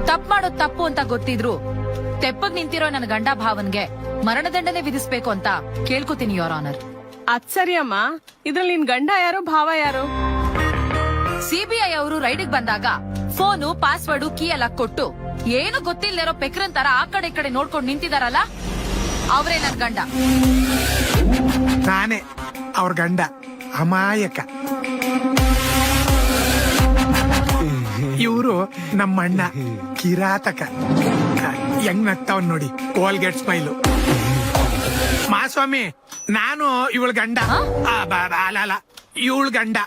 ತಪ್ಪು ಮಾಡೋದ್ ತಪ್ಪು ಅಂತ ಗೊತ್ತಿದ್ರು ತೆಪ್ಪಗ್ ನಿಂತಿರೋ ನನ್ನ ಗಂಡ ಭಾವನ್ಗೆ ಮರಣದಂಡನೆ ವಿಧಿಸ್ಬೇಕು ಅಂತ ಕೇಳ್ಕೊತೀನಿ ಯೋರ್ ಆನರ್. ಅದ್ ಸರಿ ಅಮ್ಮ, ಇದ್ರಲ್ಲಿ ನಿನ್ ಗಂಡ ಯಾರು ಭಾವ ಯಾರು? ಸಿಬಿಐ ಅವರು ರೈಡಿಗೆ ಬಂದಾಗ ಫೋನು ಪಾಸ್ವರ್ಡ್ ಕೀ ಎಲ್ಲ ಕೊಟ್ಟು ಏನು ಗೊತ್ತಿಲ್ಲದಿರೋ ಪೆಕ್ರನ್ ತರ ಆ ಕಡೆ ಈ ಕಡೆ ನೋಡ್ಕೊಂಡು ನಿಂತಿದಾರಲ್ಲ, ಅವರೇ ನನ್ ಗಂಡ. ನಾನೇ ಅವ್ರ ಗಂಡ, ಅಮಾಯಕ. ಇವರು ನಮ್ಮಣ್ಣ ಕಿರಾತಕ. ಹೆಂಗ್ ನಗ್ತಾವ್ ನೋಡಿ, ಕೋಲ್ಗೇಟ್ ಸ್ಮೈಲು. ಮಾಸ್ವಾಮಿ, ನಾನು ಇವಳ ಗಂಡ. ಅಲ್ಲ, ಇವಳ ಗಂಡ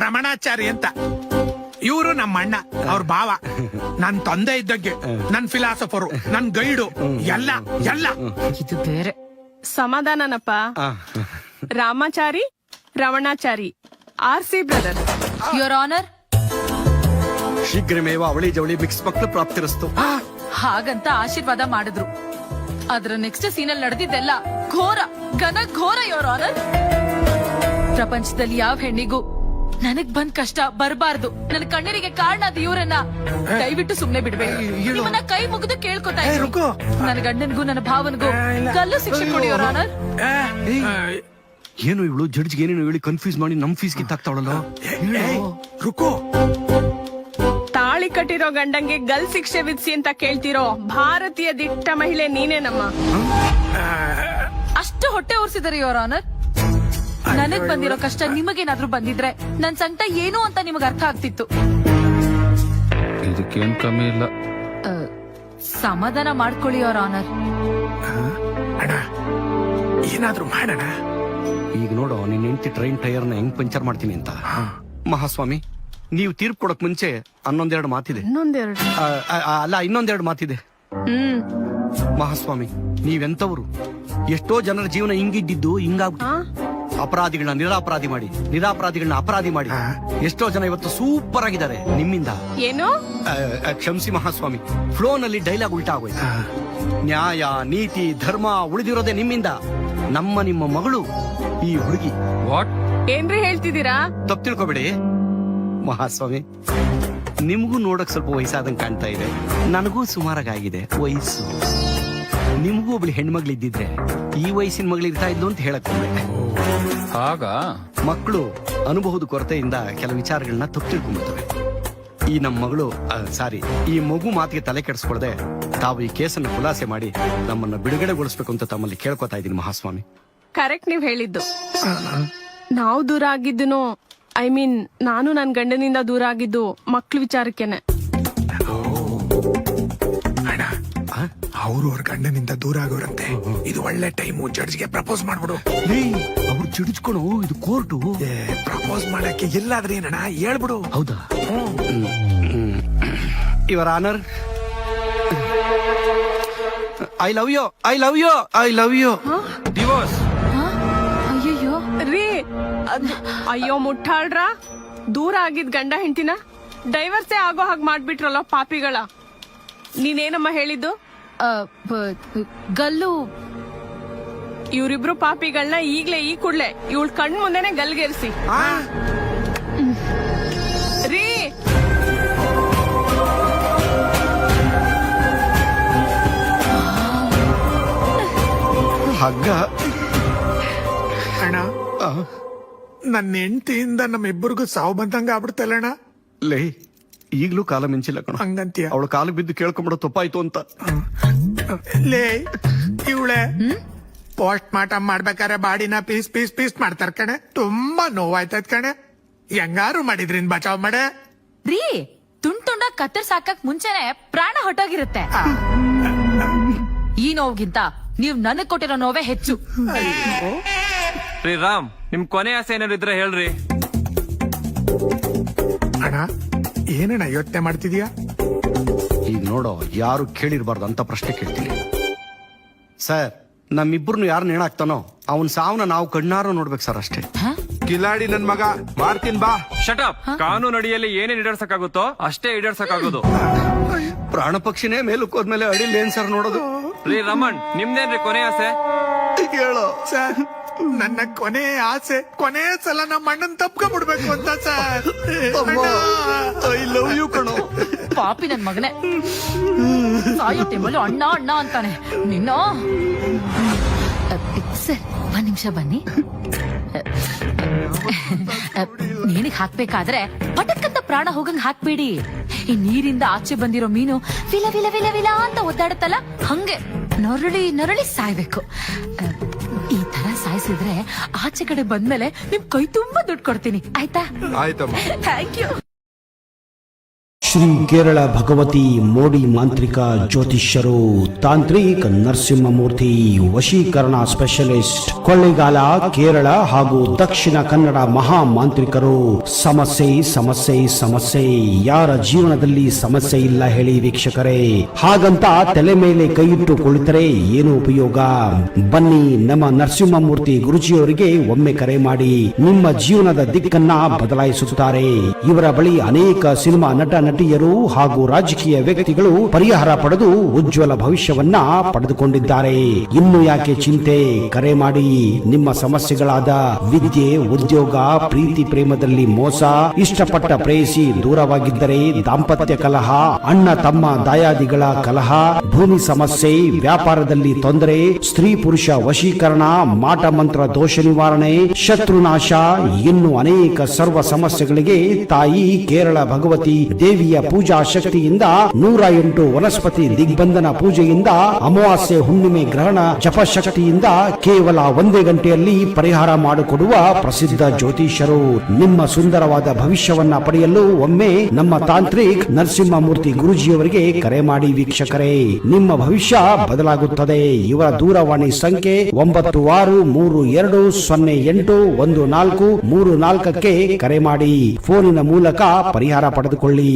ರಮಣಾಚಾರಿ ಅಂತ. ಇವರು ನಮ್ಮ ಅಣ್ಣ, ಅವ್ರ ಭಾವ. ನನ್ ತಂದೆ ಇದ್ದಗ್ಗೆ, ನನ್ ಫಿಲಾಸಫರು, ನನ್ ಗೈಡು, ಎಲ್ಲ ಎಲ್ಲ. ಇದು ಬೇರೆ. ಸಮಾಧಾನನಪ್ಪ. Ramachari Ramanachari, RC brother. Your honour, ಶೀಘ್ರಮೇವ ಅವಳಿ ಜವಳಿ ಮಿಕ್ಸ್ ಮಕ್ಕಳು ಪ್ರಾಪ್ತಿರಸ್ತು. ಹಾಗಂತ ಆಶೀರ್ವಾದ ಮಾಡಿದ್ರು. ಅದ್ರ ನೆಕ್ಸ್ಟ್ ಸೀನಲ್ಲಿ ನಡೆದಿದ್ದೆಲ್ಲ ಘೋರ, ಘನ ಘೋರ ಯೋರ್ ಆನರ್. ಪ್ರಪಂಚದಲ್ಲಿ ಯಾವ ಹೆಣ್ಣಿಗೂ ನನಗ್ ಬಂದ್ ಕಷ್ಟ ಬರಬಾರ್ದು. ನನ್ನ ಕಣ್ಣೀರಿಗೆ ಕಾರಣ ಅದು ಇವ್ರನ್ನ. ದಯವಿಟ್ಟು ಸುಮ್ನೆ ಬಿಡ್ಬೇಡಿ. ನಿಮ್ಮನ್ನ ಕೈ ಮುಗಿದು ಕೇಳ್ಕೊತಾ ಇದ್ದೀನಿ. ನನ್ನ ಗಂಡನ್ಗೂ ನನ್ನ ಭಾವನ್ಗೂ ಗಲ್ಲು ಶಿಕ್ಷೆ ಕೊಡಿ ಯೋರ್ ಆನರ್. ಏನು ಇವಳು ಜಡ್ಜ್ಗೆ ಏನೇನು ಹೇಳಿ ಕನ್ಫ್ಯೂಸ್ ಮಾಡಿ ನಮ್ ಫೀಸ್ ಕಿತ್ತಾಕ್ತಾವಳಲ್ಲ. ರುಕೋ, ತಾಳಿ ಕಟ್ಟಿರೋ ಗಂಡಂಗೆ ಗಲ್ ಶಿಕ್ಷೆ ವಿಧಿಸಿ ಅಂತ ಕೇಳ್ತಿರೋ ಭಾರತೀಯ ದಿಟ್ಟ ಮಹಿಳೆ ನೀನೇನಮ್ಮ. ಅಷ್ಟು ಹೊಟ್ಟೆ ಉರ್ಸಿದಾರೆ ಯೋರ್ ಆನರ್. ನನಗ್ ಬಂದಿರೋ ಕಷ್ಟ ನಿಮಗೇನಾದ್ರೂ ಬಂದಿದ್ರೆ ನನ್ ಸಂಕಟ ಏನು ಅಂತ ನಿಮಗ್ ಅರ್ಥ ಆಗ್ತಿತ್ತು. ಇದಕ್ಕೇನ್ ಕಮ್ಮಿ ಇಲ್ಲ. ಸಮಾಧಾನ ಮಾಡ್ಕೊಳ್ಳಿ ಯೋರ್ ಆನರ್. ಅಣ್ಣ, ಏನಾದ್ರೂ ಮಾಡೋಣ. ಈಗ ನೋಡೋ, ನಿನ್ ಹೆಂಡತಿ ಟ್ರೈನ್ ಟೈರ್ನ ಹೆಂಗ್ ಪಂಚರ್ ಮಾಡ್ತೀನಿ ಅಂತ. ಮಹಾಸ್ವಾಮಿ, ನೀವು ತೀರ್ಪು ಕೊಡಕ್ ಮುಂಚೆ ಅನ್ನೊಂದೆರಡು ಮಾತಿದೆ. ಇನ್ನೊಂದೆರಡು ಮಾತಿದೆ. ಮಹಾಸ್ವಾಮಿ, ನೀವೆಂತವ್ರು? ಎಷ್ಟೋ ಜನರ ಜೀವನ ಹಿಂಗಿದ್ದಿದ್ದು ಹಿಂಗಾಗ್ಬಿಟ್ಟು, ಅಪರಾಧಿಗಳನ್ನ ನಿರಾಪರಾಧಿ ಮಾಡಿ, ನಿರಾಪರಾಧಿಗಳನ್ನ ಅಪರಾಧಿ ಮಾಡಿ ಎಷ್ಟೋ ಜನ ಇವತ್ತು ಸೂಪರ್ ಆಗಿದ್ದಾರೆ ನಿಮ್ಮಿಂದ. ಏನು? ಕ್ಷಮಿಸಿ ಮಹಾಸ್ವಾಮಿ, ಫ್ಲೋ ನಲ್ಲಿ ಡೈಲಾಗ್ ಉಲ್ಟಾ ಆಗೋಯ್ತು. ನ್ಯಾಯ, ನೀತಿ, ಧರ್ಮ ಉಳಿದಿರೋದೇ ನಿಮ್ಮಿಂದ. ನಿಮ್ಮ ಮಗಳು ಈ ಹುಡುಗಿ. ವಾಟ್? ಏನ್ರಿ ಹೇಳ್ತಿದ್ದೀರಾ? ತಪ್ಪು ತಿಳ್ಕೊಬೇಡಿ ಮಹಾಸ್ವಾಮಿ. ನಿಮ್ಗೂ ನೋಡಕ್ ಸ್ವಲ್ಪ ವಯಸ್ಸಾದಂಗ್ ಕಾಣ್ತಾ ಇದೆ, ನನಗೂ ಸುಮಾರಾಗಿದೆ ವಯಸ್ಸು. ನಿಮ್ಗೂ ಒಬ್ಳು ಹೆಣ್ಮಗ್ಳಿದ್ದಿದ್ರೆ ಈ ವಯಸ್ಸಿನ ಮಗಳಿರ್ತಾ ಇದ್ಲು ಅಂತ ಹೇಳಕ್ ಹೋಗ್ಬೇಕೆ. ಆಗ ಮಕ್ಕಳು ಅನುಭವದ ಕೊರತೆಯಿಂದ ಕೆಲವು ವಿಚಾರಗಳನ್ನ ತಪ್ಪು ತಿಳ್ಕೊಂಡ್ಬಿಡ್ತವೆ. ಈ ನಮ್ಮ ಮಗಳು ಈ ಮಗು ಮಾತಿಗೆ ತಲೆ ಕೆಡಿಸ್ಕೊಳ್ದೆ ತಾವು ಈ ಕೇಸನ್ನು ಖುಲಾಸೆ ಮಾಡಿ ನಮ್ಮನ್ನ ಬಿಡುಗಡೆಗೊಳಿಸ್ಬೇಕು ಅಂತ ತಮ್ಮಲ್ಲಿ ಕೇಳ್ಕೊತಾ ಇದ್ದೀನಿ ಮಹಾಸ್ವಾಮಿ. ಕರೆಕ್ಟ್ ನೀವ್ ಹೇಳಿದ್ದು. ನಾವು ದೂರ ಆಗಿದ್ದು, ಐ ಮೀನ್ ನಾನು ನನ್ ಗಂಡನಿಂದ ದೂರ ಆಗಿದ್ದು ಮಕ್ಳ ವಿಚಾರಕ್ಕೆನೆ. ಅಣ್ಣ, ಅವರು ಅವ್ರ ಗಂಡನಿಂದ ದೂರ ಆಗೋರಂತೆ. ಇದು ಒಳ್ಳೆ ಟೈಮು, ಜಡ್ಜ್ಗೆ ಪ್ರಪೋಸ್ ಮಾಡ್ಬಿಡು. ಅವ್ರು ಚಿಡಿಸ್ಕೊಳು, ಇದು ಕೋರ್ಟು. ಪ್ರಪೋಸ್ ಮಾಡಕ್ಕೆ ಎಲ್ಲಾದ್ರೆ ಏನಣ್ಣ ಹೇಳ್ಬಿಡು. ಹೌದಾ? Your honour, I love you, I love you, I love you. Divorce. ಅಯ್ಯಯ್ಯೋ ರೀ, ಅಯ್ಯೋ ಮುಟ್ಟಾಳ್ರ, ದೂರ ಆಗಿದ್ ಗಂಡ ಹೆಂಡತಿನ ಡೈವರ್ಸೇ ಆಗೋ ಹಾಗೆ ಮಾಡ್ಬಿಟ್ರಲ್ಲ ಪಾಪಿಗಳ. ನೀನೇನಮ್ಮ ಹೇಳಿದ್ದು? ಗಲ್ಲು. ಇವ್ರಿಬ್ರು ಪಾಪಿಗಳನ್ನ ಈಗ್ಲೇ ಈ ಕೂಡ್ಲೆ ಇವಳ ಕಣ್ ಮುಂದೆನೆ ಗಲ್ಗೇರಿಸಿ. ರೀ, ಹಗ್ಗ. ಅಣ್ಣ, ನನ್ನ ಹೆಂಡತಿಯಿಂದ ನಮ್ಮಿಬ್ಬರಿಗೂ ಸಾವು ಬಂದಂಗ ಆಗ್ಬಿಡ್ತಲ್ಲಣ್ಣ. ಲೇ, ಈಗ್ಲೂ ಕಾಲ ಮಿಂಚಿಲ್ಲ ಕಣ. ಹಂಗಂತೀಯ? ಅವಳ ಕಾಲು ಬಿದ್ದು ಕೇಳ್ಕೊಂಬಿಡೋ ತಪ್ಪಾಯ್ತು ಅಂತ. ಲೇ, ಇವಳೆ ಪೋಸ್ಟ್ ಮಾರ್ಟಮ್ ಮಾಡ್ಬೇಕಾರೆ ಬಾಡಿನ ಪೀಸ್ ಪೀಸ್ ಪೀಸ್ ಮಾಡ್ತಾರ ಕಣೆ. ತುಂಬಾ ನೋವಾಯ್ತದ ಕಣೆ. ಹೆಂಗಾರು ಮಾಡಿದ್ರಿನ್ ಬಚಾವ್ ಮಾಡೆ. ರೀ, ತುಂಡ ಕತ್ತರ್ ಸಾಕಕ್ ಮುಂಚೆನೆ ಪ್ರಾಣ ಹೊಟ್ಟೋಗಿರುತ್ತೆ. ಈ ನೋವಿಗಿಂತ ನೀವ್ ನನಗ್ ಕೊಟ್ಟಿರೋ ನೋವೇ ಹೆಚ್ಚು. ರೀ ರಾಮ್, ನಿಮ್ ಕೊನೆ ಆಸೆ ಏನಾದ್ರು ಇದ್ರೆ ಹೇಳ್ರಿ. ಅಣ್ಣ, ಏನಣ್ಣ ಯೋಚನೆ ಮಾಡ್ತಿದ್ಯಾ? ಈಗ ನೋಡೋ, ಯಾರು ಕೇಳಿರ್ಬಾರ್ದು ಅಂತ ಪ್ರಶ್ನೆ ಕೇಳ್ತೀನಿ. ಸರ್, ನಮ್ಮಿಬ್ಬರನ್ನು ಯಾರು ನೇಣಾಕ್ತಾನೋ ಅವನ್ ಸಾವನ್ನ ನಾವು ಕಣ್ಣಾರು ನೋಡ್ಬೇಕು ಸರ್, ಅಷ್ಟೇ. ಕಿಲಾಡಿ ನನ್ ಮಗ ಮಾಡ್ತೀನಿ ಬಾ. ಶಟಪ್. ಕಾನೂನು ಅಡಿಯಲ್ಲಿ ಏನೇನ್ ಈಡೇರ್ಸಕ್ಕಾಗುತ್ತೋ ಅಷ್ಟೇ ಈಡೇರ್ಸಕ್ಕಾಗೋದು. ಪ್ರಾಣ ಪಕ್ಷಿನೇ ಮೇಲಕ್ಕೋದ್ಮೇಲೆ ಅಡಿಲ್ ಏನ್ ಸರ್ ನೋಡೋದು? ರೀ ರಮಣ್, ನಿಮ್ದೇನ್ರಿ ಕೊನೆ ಆಸೆ? ಹೇಳೋ ಸರ್, ನನ್ನ ಕೊನೆ ಆಸೆ ಕೊನೆ ಸಲ ನಮ್ಮ ಅಣ್ಣನ್ ತಪ್ಕೊಂಡ್ಬಿಡ್ಬೇಕು ಅಂತ ಸರ್. ಐ ಲವ್ ಯು ಕಣೋ. ಪಾಪಿ ನನ್ ಮಗನೇ ಸಾಯೋ ಟೈಮಲ್ಲಿ ಅಣ್ಣ ಅಣ್ಣ ಅಂತಾನೆ ನಿನ್ನ. ಸರ್ ಒಂದ್ ನಿಮಿಷ ಬನ್ನಿ. ನೇಣಿಗೆ ಹಾಕ್ಬೇಕಾದ್ರೆ ಪಟಕ್ಕಂತ ಪ್ರಾಣ ಹೋಗಂಗ್ ಹಾಕ್ಬೇಡಿ. ಈ ನೀರಿಂದ ಆಚೆ ಬಂದಿರೋ ಮೀನು ವಿಲ ವಿಲ ವಿಲ ವಿಲ ಅಂತ ಒದ್ದಾಡುತ್ತಲ್ಲ, ಹಂಗೆ ನೊರಳಿ ನೊರಳಿ ಸಾಯ್ಬೇಕು. ಈ ತರ ಸಾಯಿಸಿದ್ರೆ ಆಚೆ ಕಡೆ ಬಂದ್ಮೇಲೆ ನಿಮ್ ಕೈ ತುಂಬಾ ದುಡ್ಡು ಕೊಡ್ತೀನಿ, ಆಯ್ತಾ? ಆಯ್ತಮ್ಮ. Thank you. ಶ್ರೀ ಕೇರಳ ಭಗವತಿ ಮೋಡಿ ಮಾಂತ್ರಿಕ ಜ್ಯೋತಿಷ್ಯರು, ತಾಂತ್ರಿಕ್ ನರಸಿಂಹಮೂರ್ತಿ, ವಶೀಕರಣ ಸ್ಪೆಷಲಿಸ್ಟ್, ಕೊಳ್ಳೇಗಾಲ, ಕೇರಳ ಹಾಗೂ ದಕ್ಷಿಣ ಕನ್ನಡ ಮಹಾ ಮಾಂತ್ರಿಕರು. ಸಮಸ್ಯೆ ಸಮಸ್ಯೆ ಸಮಸ್ಯೆ, ಯಾರ ಜೀವನದಲ್ಲಿ ಸಮಸ್ಯೆ ಇಲ್ಲ ಹೇಳಿ ವೀಕ್ಷಕರೇ? ಹಾಗಂತ ತಲೆ ಮೇಲೆ ಕೈಯಿಟ್ಟು ಕುಳಿತರೆ ಏನು ಉಪಯೋಗ? ಬನ್ನಿ, ನಮ್ಮ ನರಸಿಂಹಮೂರ್ತಿ ಗುರುಜಿಯವರಿಗೆ ಒಮ್ಮೆ ಕರೆ ಮಾಡಿ ನಿಮ್ಮ ಜೀವನದ ದಿಕ್ಕನ್ನ ಬದಲಾಯಿಸುತ್ತಾರೆ. ಇವರ ಬಳಿ ಅನೇಕ ಸಿನಿಮಾ ನಟ ನಟಿಯರು ಹಾಗೂ ರಾಜಕೀಯ ವ್ಯಕ್ತಿಗಳು ಪರಿಹಾರ ಪಡೆದು ಉಜ್ವಲ ಭವಿಷ್ಯವನ್ನ ಪಡೆದುಕೊಂಡಿದ್ದಾರೆ. ಇನ್ನು ಯಾಕೆ ಚಿಂತೆ? ಕರೆ ಮಾಡಿ. ನಿಮ್ಮ ಸಮಸ್ಯೆಗಳಾದ ವಿದ್ಯೆ, ಉದ್ಯೋಗ, ಪ್ರೀತಿ ಪ್ರೇಮದಲ್ಲಿ ಮೋಸ, ಇಷ್ಟಪಟ್ಟ ಪ್ರೇಯಸಿ ದೂರವಾಗಿದ್ದರೆ, ದಾಂಪತ್ಯ ಕಲಹ, ಅಣ್ಣ ತಮ್ಮ ದಾಯಾದಿಗಳ ಕಲಹ, ಭೂಮಿ ಸಮಸ್ಯೆ, ವ್ಯಾಪಾರದಲ್ಲಿ ತೊಂದರೆ, ಸ್ತ್ರೀ ಪುರುಷ ವಶೀಕರಣ, ಮಾಟ ಮಂತ್ರ ದೋಷ ನಿವಾರಣೆ, ಶತ್ರುನಾಶ, ಇನ್ನು ಅನೇಕ ಸರ್ವ ಸಮಸ್ಯೆಗಳಿಗೆ ತಾಯಿ ಕೇರಳ ಭಗವತಿ ದೇವಿಯ ಪೂಜಾ ಶಕ್ತಿಯಿಂದ 108 ವನಸ್ಪತಿ ದಿಗ್ಬಂಧನ ಪೂಜೆಯಿಂದ, ಅಮಾವಾಸ್ಯೆ ಹುಣ್ಣಿಮೆ ಗ್ರಹಣ ಜಪಶಕ್ತಿಯಿಂದ ಕೇವಲ 1 ಗಂಟೆಯಲ್ಲಿ ಪರಿಹಾರ ಮಾಡಿಕೊಡುವ ಪ್ರಸಿದ್ಧ ಜ್ಯೋತಿಷರು. ನಿಮ್ಮ ಸುಂದರವಾದ ಭವಿಷ್ಯವನ್ನ ಪಡೆಯಲು ಒಮ್ಮೆ ನಮ್ಮ ತಾಂತ್ರಿಕ್ ನರಸಿಂಹಮೂರ್ತಿ ಗುರುಜಿಯವರಿಗೆ ಕರೆ ಮಾಡಿ ವೀಕ್ಷಕರೇ. ನಿಮ್ಮ ಭವಿಷ್ಯ ಬದಲಾಗುತ್ತದೆ. ಇವರ ದೂರವಾಣಿ ಸಂಖ್ಯೆ 9632081434ಕ್ಕೆ ಕರೆ ಮಾಡಿ ಫೋನಿನ ಮೂಲಕ ಪರಿಹಾರ ಪಡೆದುಕೊಳ್ಳಿ.